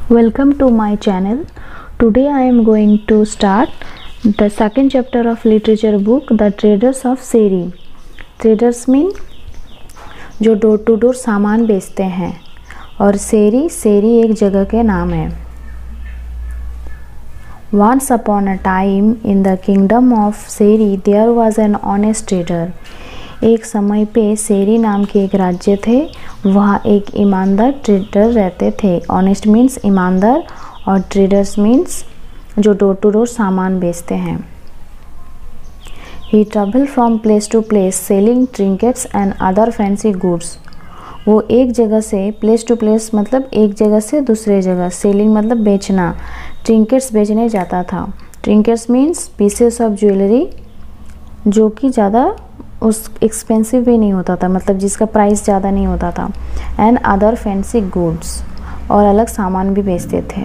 Welcome to my channel. Today I am going to start the second chapter of literature book The Traders of Seri. Traders mean जो door to door सामान बेचते हैं और सेरी एक जगह के नाम है. Once upon a time in the kingdom of Seri there was an honest trader. एक समय पे सेरी नाम के एक राज्य थे. वहाँ एक ईमानदार ट्रेडर रहते थे. ऑनेस्ट मीन्स ईमानदार और ट्रेडर्स मीन्स जो डोर टू डोर सामान बेचते हैं. He traveled from place to place selling trinkets and other fancy goods. वो एक जगह से प्लेस टू प्लेस मतलब एक जगह से दूसरे जगह, सेलिंग मतलब बेचना, ट्रिंकेट्स बेचने जाता था. ट्रिंकेट्स मीन्स पीसेस ऑफ ज्वेलरी जो कि ज़्यादा उस एक्सपेंसिव भी नहीं होता था, मतलब जिसका प्राइस ज़्यादा नहीं होता था. एंड अदर फैंसी गुड्स, और अलग सामान भी बेचते थे.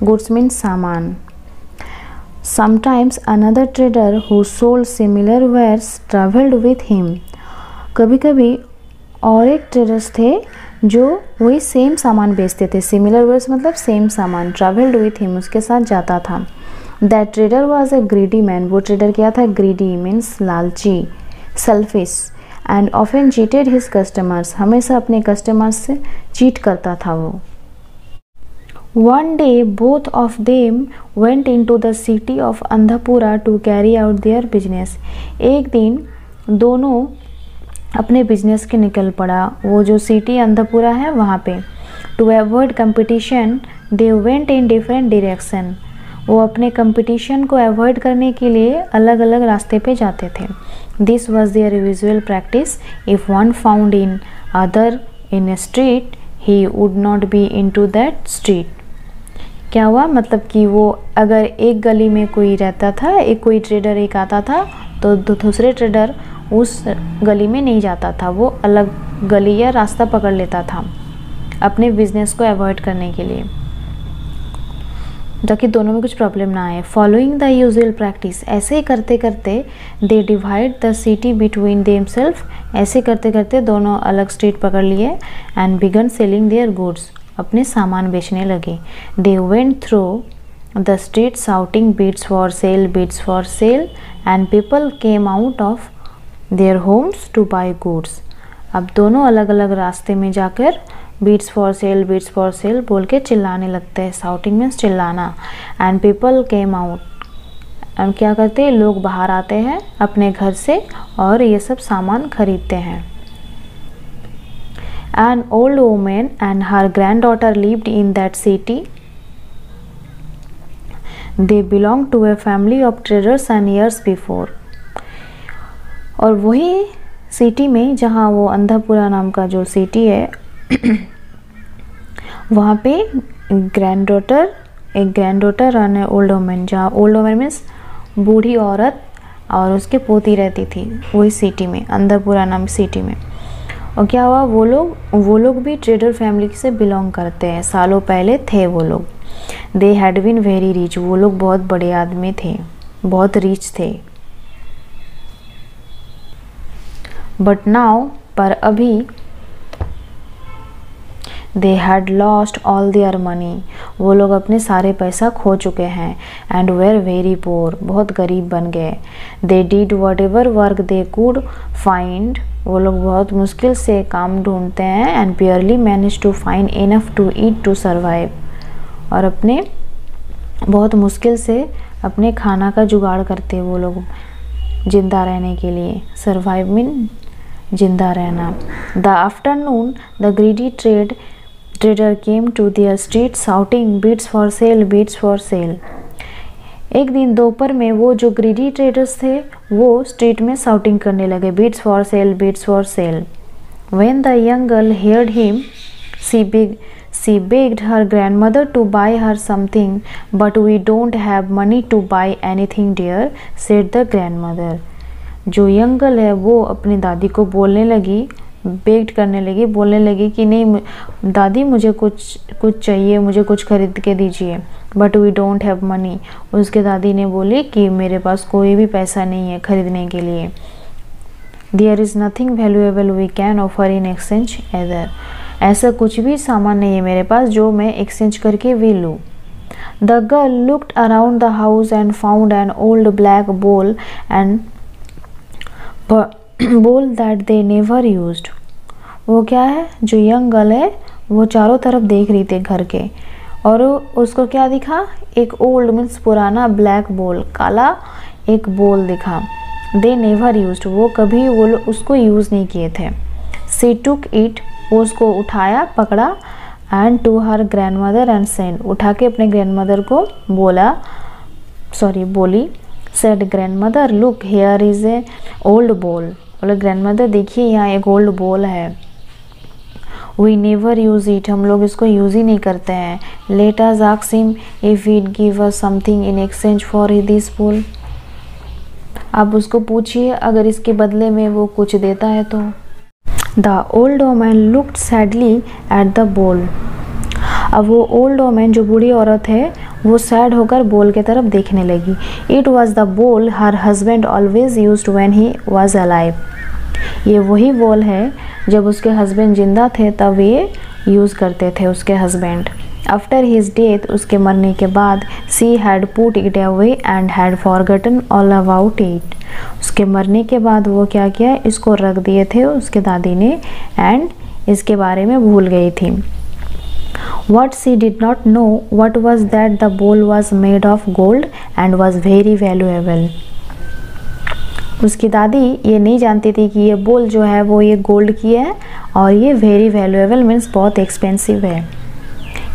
गुड्स मीन्स सामान. Sometimes another trader who sold similar wares travelled with him. कभी कभी और एक ट्रेडर्स थे जो वही सेम सामान बेचते थे. सिमिलर वेयर्स मतलब सेम सामान. ट्रैवल्ड विथ हिम उसके साथ जाता था. That trader was a greedy man. वो ट्रेडर क्या था? ग्रीडी मीन्स लालची, selfish, and often cheated his customers. हमेशा अपने कस्टमर्स से चीट करता था वो. One day both of them went into the city of Andhapura to carry out their business. एक दिन दोनों अपने बिजनेस के निकल पड़ा. वो जो सिटी अंधापुरा है वहाँ पे. To avoid competition they went in different direction. वो अपने कंपटीशन को अवॉइड करने के लिए अलग अलग रास्ते पे जाते थे. This was their usual practice. If one found in other in a street he would not be in to that street. क्या हुआ? मतलब कि वो अगर एक गली में कोई रहता था, एक कोई ट्रेडर एक आता था, तो दूसरे ट्रेडर उस गली में नहीं जाता था. वो अलग गली या रास्ता पकड़ लेता था अपने बिजनेस को अवॉइड करने के लिए, ताकि दोनों में कुछ प्रॉब्लम ना आए. फॉलोइंग द यूजुअल प्रैक्टिस, ऐसे ही करते करते they divide the city between themself. ऐसे करते करते दोनों अलग स्ट्रीट पकड़ लिए. And began selling their goods, अपने सामान बेचने लगे. They went through the street shouting bids for sale, bids for sale, and people came out of their homes to buy goods. अब दोनों अलग अलग रास्ते में जाकर बीट्स फॉर सेल बोल के चिल्लाने लगते हैं. शाउटिंग मीन्स चिल्लाना. एंड पीपल केम आउट, अब क्या करते हैं? लोग बाहर आते हैं अपने घर से और ये सब सामान खरीदते हैं. An old women and her granddaughter lived in that city. They belong to a family of traders and years before. और वही सिटी में जहाँ वो अंधापुरा नाम का जो सिटी है वहाँ पे एक ग्रैंड डॉटर और ओल्ड वुमेन, जहाँ ओल्ड वुमेन मीन्स बूढ़ी औरत और उसके पोती रहती थी वही सिटी में, अंधापुरा नाम सिटी में. और क्या हुआ? वो लोग भी ट्रेडर फैमिली से बिलोंग करते हैं. सालों पहले थे वो लोग. They had been very rich. वो लोग बहुत बड़े आदमी थे, बहुत रिच थे. बट नाउ, पर अभी, they had lost all their money. वो लोग अपने सारे पैसा खो चुके हैं. एंड वेर वेरी पोर, बहुत गरीब बन गए. They did whatever work they could find. वो लोग बहुत मुश्किल से काम ढूंढते हैं. And barely manage to find enough to eat to survive. और अपने बहुत मुश्किल से अपने खाना का जुगाड़ करते हैं वो लोग जिंदा रहने के लिए. सर्वाइव मीन जिंदा रहना. The afternoon the greedy trader came to their street shouting bids for sale, bids for sale. एक दिन दोपहर में वो जो ग्रीडी ट्रेडर्स थे वो स्ट्रीट में शाउटिंग करने लगे, bids for sale, bids for sale. When the young girl heard him she begged her grandmother to buy her something, but we don't have money to buy anything dear, said the grandmother. जो young girl है वो अपनी दादी को बोलने लगी, bagged करने लगी, बोलने लगी कि नहीं दादी मुझे कुछ चाहिए, मुझे कुछ खरीद के दीजिए. But we don't have money. उसके दादी ने बोली कि मेरे पास कोई भी पैसा नहीं है खरीदने के लिए. There is nothing valuable we can offer in exchange either. ऐसा कुछ भी सामान नहीं है मेरे पास जो मैं एक्सचेंज करके भी लूँ। The girl looked around the house and found an old black bowl and bowl that they never used. वो क्या है, जो यंग गर्ल है वो चारों तरफ देख रही थी घर के, और उसको क्या दिखा, एक ओल्ड मीन्स पुराना, ब्लैक बोल काला एक बोल दिखा। दे नेवर यूज्ड, वो कभी वो उसको यूज़ नहीं किए थे। सी टुक इट, वो उसको उठाया पकड़ा, and to her grandmother and send, उठा के अपने ग्रैंड मदर को बोली। Said grandmother look here is a old bowl, बोले ग्रैंड मदर देखिए यहाँ एक ओल्ड बोल है। वी नेवर यूज़ इट, हम लोग इसको यूज़ ही नहीं करते हैं। Let us ask him if he'd give us something in exchange for this बोल, आप उसको पूछिए अगर इसके बदले में वो कुछ देता है तो। The old woman looked sadly at the बोल, अब वो ओल्ड वोमैन जो बूढ़ी औरत है वो सैड होकर बोल की तरफ देखने लगी। इट वॉज द बोल her husband always used when he was alive, ये वही बोल है जब उसके हस्बैंड जिंदा थे तब ये यूज़ करते थे उसके हस्बैंड। आफ्टर हिज डेथ, उसके मरने के बाद, she had put it away and had forgotten all about it, उसके मरने के बाद वो क्या किया, इसको रख दिए थे उसके दादी ने, एंड इसके बारे में भूल गई थी। What she did not know what was that the bowl was made of gold and was very valuable. उसकी दादी ये नहीं जानती थी कि ये बोल जो है वो ये गोल्ड की है और ये वेरी वैल्यूएबल मीन्स बहुत एक्सपेंसिव है।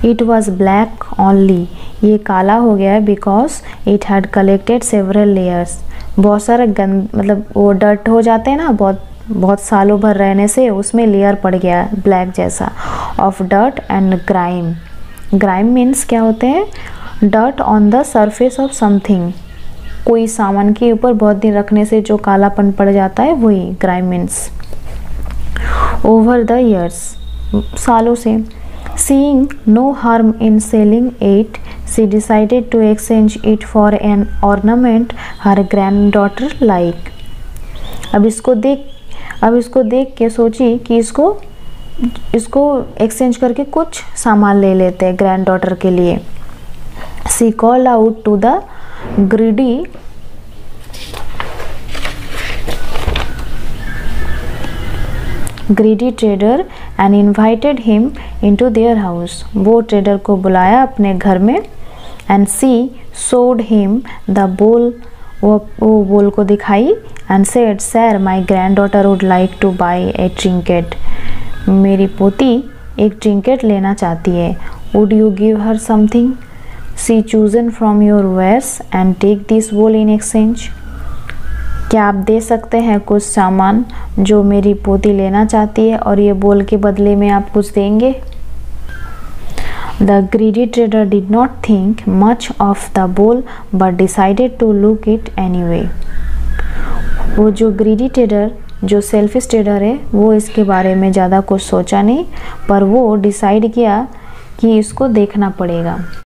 इट वॉज ब्लैक ओनली, ये काला हो गया है because it had collected several layers, बहुत सारे गंद मतलब वो डर्ट हो जाते हैं ना, बहुत सालों भर रहने से उसमें लेयर पड़ गया ब्लैक जैसा, of dirt and grime. Grime means क्या होते हैं, dirt on the surface of something, कोई सामान के ऊपर बहुत दिन रखने से जो कालापन पड़ जाता है वही grime means. Over the years, सालों से। Seeing no harm in selling it, she decided to exchange it for an ornament her granddaughter like. अब इसको देख के सोची कि इसको एक्सचेंज करके कुछ सामान ले लेते हैं ग्रैंड डॉटर के लिए। She called out to the greedy trader and invited him into their house, वो ट्रेडर को बुलाया अपने घर में, and she showed him the bowl, वो बोल को दिखाई, and said, sir, my granddaughter would like to buy a trinket, मेरी पोती एक ट्रिंकेट लेना चाहती है। would you give her something, she chosen from your wares and take this bowl in exchange, क्या आप दे सकते हैं कुछ सामान जो मेरी पोती लेना चाहती है और ये बोल के बदले में आप कुछ देंगे। The greedy trader did not think much of the bowl but decided to look it anyway. वो जो greedy trader, जो selfish trader है, वो इसके बारे में ज़्यादा कुछ सोचा नहीं, पर वो डिसाइड किया कि इसको देखना पड़ेगा।